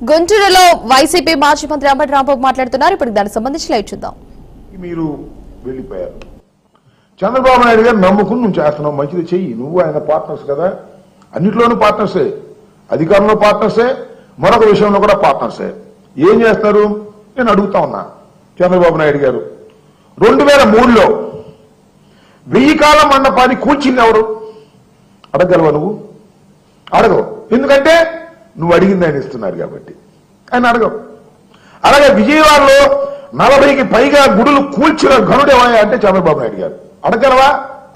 గుంటూరులో వైసీపీ మాజీ మంత్రి అంబటి రాంబాబు మాట్లాడుతున్నారు. ఇప్పుడు దానికి సంబంధించి లైవ్ చూద్దాం. మీరు వెళ్ళిపోయారు. చంద్రబాబు నాయుడు గారు నమ్ముకుని నువ్వు చేస్తున్నావు, మంచిది చెయ్యి. నువ్వు ఆయన పార్ట్నర్స్ కదా, అన్నిట్లోనూ పార్ట్నర్సే, అధికారంలో పార్ట్నర్సే, మరొక విషయంలో కూడా పార్ట్నర్సే. ఏం చేస్తారు నేను అడుగుతా ఉన్నా. చంద్రబాబు నాయుడు గారు 2003లో 1000 కాల మండపాన్ని కూల్చింది ఎవరు? అడగలవా నువ్వు? అడగవు. ఎందుకంటే నువ్వు అడిగింది ఆయన ఇస్తున్నారు కాబట్టి ఆయన అడగవు. అలాగే విజయవాడలో 40కి పైగా గుడులు కూల్చిన ఘనుడేవా అంటే చంద్రబాబు నాయుడు గారు. అడగలవా?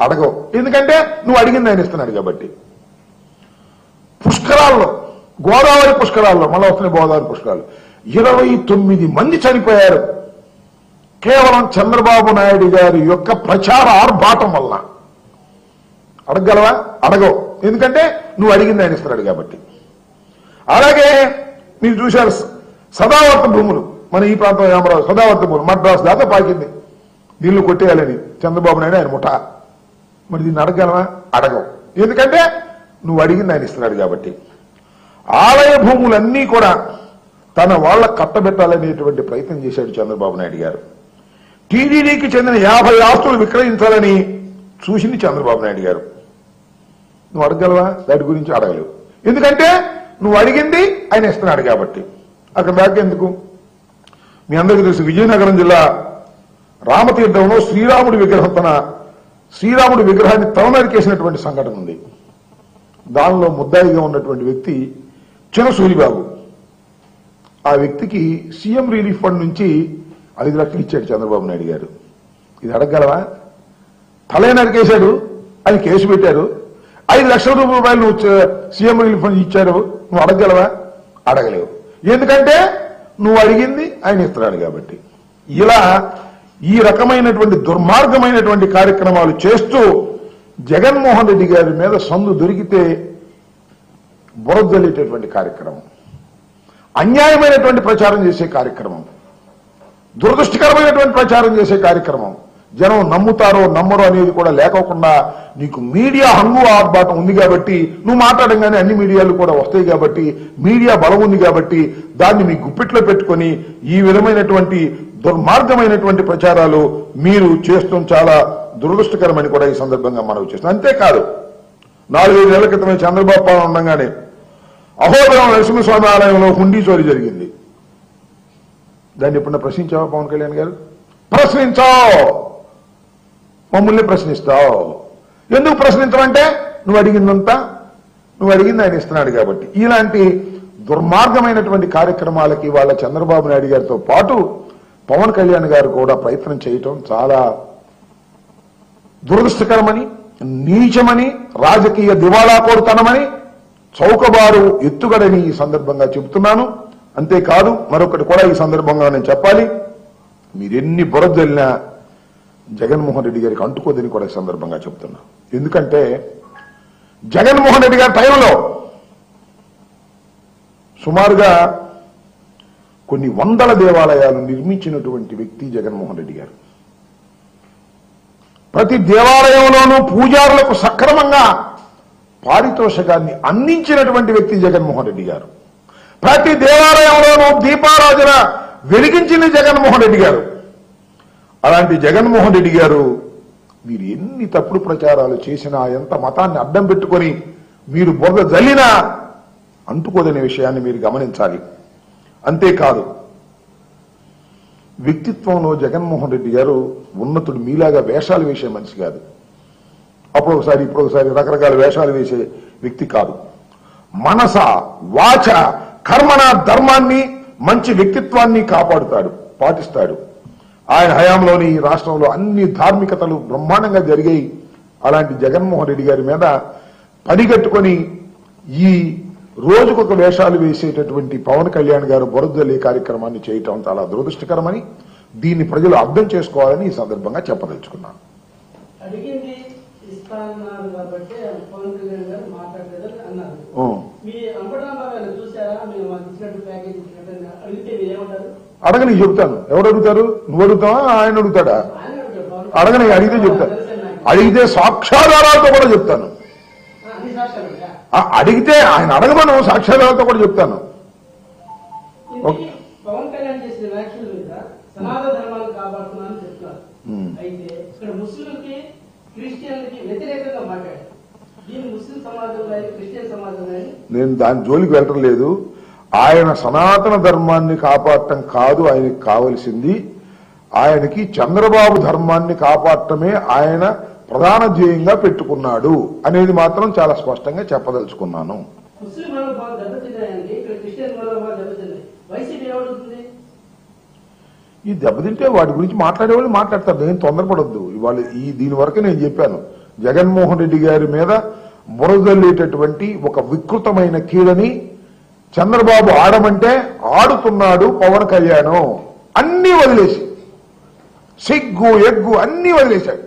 అడగవు. ఎందుకంటే నువ్వు అడిగింది ఆయన ఇస్తున్నాడు కాబట్టి. పుష్కరాల్లో, గోదావరి పుష్కరాల్లో, మళ్ళీ వస్తున్నాయి గోదావరి పుష్కరాలు, 29 మంది చనిపోయారు కేవలం చంద్రబాబు నాయుడు గారి యొక్క ప్రచార ఆర్భాటం వలన. అడగలవా? అడగవు. ఎందుకంటే నువ్వు అడిగింది ఆయన ఇస్తున్నాడు కాబట్టి. అలాగే మీరు చూశారు సదావర్త భూములు, మన ఈ ప్రాంతం అమరావతి సదావర్త భూములు మద్రాసు దాకా పాకింది నీళ్లు కొట్టేయాలని చంద్రబాబు నాయుడు ఆయన ముఠా. మరి దీన్ని అడగలవా? అడగవు. ఎందుకంటే నువ్వు అడిగింది ఆయన ఇస్తున్నాడు కాబట్టి. ఆలయ భూములన్నీ కూడా తన వాళ్ళ కట్టబెట్టాలనేటువంటి ప్రయత్నం చేశాడు చంద్రబాబు నాయుడు గారు. టీడీడీకి చెందిన 50 ఆస్తులు విక్రయించాలని చూసింది చంద్రబాబు నాయుడు గారు. నువ్వు అడగలవా? దాటి గురించి అడగలేవు. ఎందుకంటే నువ్వు అడిగింది ఆయన ఇస్తున్నాడు కాబట్టి. అక్కడ దాకా ఎందుకు? మీ అందరికీ తెలుసు, విజయనగరం జిల్లా రామతీర్థంలో శ్రీరాముడి విగ్రహాన్ని తలనరికేసినటువంటి సంఘటన ఉంది. దానిలో ముద్దాయిగా ఉన్నటువంటి వ్యక్తి చిన్న సూరిబాబు. ఆ వ్యక్తికి సీఎం రిలీఫ్ ఫండ్ నుంచి 5 లక్షలు ఇచ్చాడు చంద్రబాబు నాయుడు గారు. ఇది అడగలవా? తలే నరికేశాడు, ఆయన కేసు పెట్టారు. 5 లక్షల రూపాయలు నువ్వు సీఎం రిలీఫ్ ఫండ్ ఇచ్చారు. నువ్వు అడగలవా? అడగలేవు. ఎందుకంటే నువ్వు అడిగింది ఆయన ఇస్తున్నాడు కాబట్టి. ఇలా ఈ రకమైనటువంటి దుర్మార్గమైనటువంటి కార్యక్రమాలు చేస్తూ జగన్మోహన్ రెడ్డి గారి మీద సందు దొరికితే బురదల్లేటటువంటి కార్యక్రమం, అన్యాయమైనటువంటి ప్రచారం చేసే కార్యక్రమం, దురదృష్టకరమైనటువంటి ప్రచారం చేసే కార్యక్రమం, జనం నమ్ముతారో నమ్మరో అనేది కూడా లేకోకుండా నీకు మీడియా హంగు ఆర్భాటం ఉంది కాబట్టి నువ్వు మాట్లాడంగానే అన్ని మీడియాలు కూడా వస్తాయి కాబట్టి, మీడియా బలం ఉంది కాబట్టి దాన్ని మీ గుప్పిట్లో పెట్టుకొని ఈ విధమైనటువంటి దుర్మార్గమైనటువంటి ప్రచారాలు మీరు చేస్తూ చాలా దురదృష్టకరమని కూడా ఈ సందర్భంగా మనవి చేస్తున్నాం. అంతేకాదు, 4-5 నెలల క్రితమే చంద్రబాబు పాలన ఉండగానే అహోబిలం నరసింహస్వామి ఆలయంలో హుండీ చోరీ జరిగింది. దాన్ని ఎప్పుడన్నా ప్రశ్నించావా పవన్ కళ్యాణ్ గారు? ప్రశ్నించావు, మమ్మల్ని ప్రశ్నిస్తావు. ఎందుకు ప్రశ్నించమంటే నువ్వు అడిగిందంతా, నువ్వు అడిగింది ఆయన ఇస్తున్నాడు కాబట్టి. ఇలాంటి దుర్మార్గమైనటువంటి కార్యక్రమాలకి వాళ్ళ చంద్రబాబు నాయుడు గారితో పాటు పవన్ కళ్యాణ్ గారు కూడా ప్రయత్నం చేయటం చాలా దురదృష్టకరమని, నీచమని, రాజకీయ దివాళా కోరుతనమని, చౌకబారు ఎత్తుగడని ఈ సందర్భంగా చెబుతున్నాను. అంతేకాదు మరొకటి కూడా ఈ సందర్భంగా నేను చెప్పాలి, మీరెన్ని బురదల్లినా జగన్మోహన్ రెడ్డి గారికి అంటుకోదని కూడా ఈ సందర్భంగా చెప్తున్నా. ఎందుకంటే జగన్మోహన్ రెడ్డి గారి టైంలో సుమారుగా కొన్ని 100 దేవాలయాలు నిర్మించినటువంటి వ్యక్తి జగన్మోహన్ రెడ్డి గారు. ప్రతి దేవాలయంలోనూ పూజారులకు సక్రమంగా పారితోషికాన్ని అందించినటువంటి వ్యక్తి జగన్మోహన్ రెడ్డి గారు. ప్రతి దేవాలయంలోనూ దీపారాధన వెలిగించింది జగన్మోహన్ రెడ్డి గారు. అలాంటి జగన్మోహన్ రెడ్డి గారు మీరు ఎన్ని తప్పుడు ప్రచారాలు చేసినా, ఎంత మతాన్ని అడ్డం పెట్టుకొని మీరు బురద జల్లినా అంటుకోదనే విషయాన్ని మీరు గమనించాలి. అంతేకాదు, వ్యక్తిత్వంలో జగన్మోహన్ రెడ్డి గారు ఉన్నతుడు, మీలాగా వేషాలు వేసే మనిషి కాదు. అప్పుడు ఒకసారి ఇప్పుడు ఒకసారి రకరకాల వేషాలు వేసే వ్యక్తి కాదు. మనస వాచ కర్మణ ధర్మాన్ని, మంచి వ్యక్తిత్వాన్ని కాపాడుతాడు, పాటిస్తాడు. ఆయన హయాంలోని ఈ రాష్ట్రంలో అన్ని ధార్మికతలు బ్రహ్మాండంగా జరిగాయి. అలాంటి జగన్మోహన్ రెడ్డి గారి మీద పనిగట్టుకొని ఈ రోజుకొక వేషాలు వేసేటటువంటి పవన్ కళ్యాణ్ గారు బురదలే కార్యక్రమాన్ని చేయటం చాలా దురదృష్టకరమని, దీన్ని ప్రజలు అర్థం చేసుకోవాలని ఈ సందర్భంగా చెప్పదలుచుకున్నాను. అడగని చెబుతాను. ఎవరు అడుగుతారు? నువ్వు అడుగుతావా ఆయన అడుగుతాడా? అడగని, అడిగితే చెప్తాను. అడిగితే సాక్ష్యాధారాలతో కూడా చెప్తాను. అడిగితే ఆయన అడగమను, సాక్ష్యాధారాలతో కూడా చెప్తాను. పవన్ కళ్యాణ్ చేసిన వ్యాఖ్యల మీద సనాతన ధర్మాన్ని కాపాడుతున్నారని చెప్తున్నారు. అయితే ఇక్కడ ముస్లింలకి క్రిస్టియన్లకి వ్యతిరేకంగా మాట్లాడారు. దీన్ని ముస్లిం సమాజం కానీ క్రిస్టియన్ సమాజం కానీ నేను దాని జోలికి వెళ్ళటం లేదు. ఆయన సనాతన ధర్మాన్ని కాపాడటం కాదు ఆయనకి కావలసింది. ఆయనకి చంద్రబాబు ధర్మాన్ని కాపాడటమే ఆయన ప్రధాన ధ్యేయంగా పెట్టుకున్నాడు అనేది మాత్రం చాలా స్పష్టంగా చెప్పదలుచుకున్నాను. ముస్లిం మనోభావాలు దెబ్బతిన్నాయండి, ఇక్కడ క్రిస్టియన్ మనోభావాలు దెబ్బతిన్నాయి. వైసీపీ ఏమడుతుంది? ఈ దెబ్బతింటే వాటి గురించి మాట్లాడే వాళ్ళు మాట్లాడతారు. నేను తొందరపడొద్దు. ఇవాళ దీని వరకు నేను చెప్పాను. జగన్మోహన్ రెడ్డి గారి మీద బురదల్లేటటువంటి ఒక వికృతమైన కీడని చంద్రబాబు ఆడమంటే ఆడుతున్నాడు. పవన్ కళ్యాణ్ అన్ని వదిలేసి సిగ్గు ఎగ్గు అన్ని వదిలేశాడు.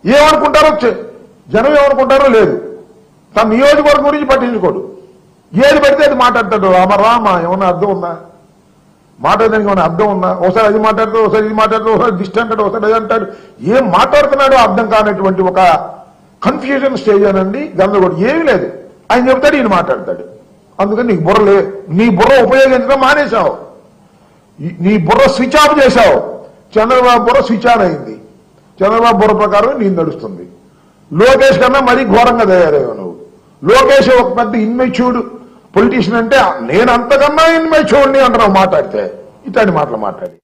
ఏమనుకుంటారో జనం ఏమనుకుంటారో లేదు. తన నియోజకవర్గం గురించి పట్టించుకోడు. ఏది పడితే అది మాట్లాడతాడు. రామ ఏమన్నా అర్థం ఉందా? మాట్లాడడానికి ఏమైనా అర్థం ఉందా? ఒకసారి అది మాట్లాడతాడు, ఒకసారి ఇది మాట్లాడతాడు, ఒకసారి దిష్టి అంటాడు, ఒకసారి అది అంటాడు. ఏం మాట్లాడుతున్నాడో అర్థం కానటువంటి ఒక కన్ఫ్యూజన్ స్టేజ్ అనండి, గందరగోళం ఏమీ లేదు. ఆయన చెప్తాడు, ఈయన మాట్లాడతాడు. అందుకని నీకు బుర్రలే, నీ బుర్ర ఉపయోగించడం మానేశావు. నీ బుర్ర స్విచ్ ఆఫ్ చేశావు. చంద్రబాబు బుర్ర స్విచ్ ఆన్ అయింది. చంద్రబాబు బుర్ర ప్రకారం నేను నడుస్తుంది. లోకేష్ కన్నా మరీ ఘోరంగా తయారయ్యావు నువ్వు. లోకేష్ ఒక పెద్ద ఇన్మెచ్యూర్డ్ పొలిటీషియన్ అంటే నేను అంతకన్నా ఇన్మెచ్యూర్డ్ని అంటున్నావు మాట్లాడితే. ఇట్లాంటి మాటలు మాట్లాడి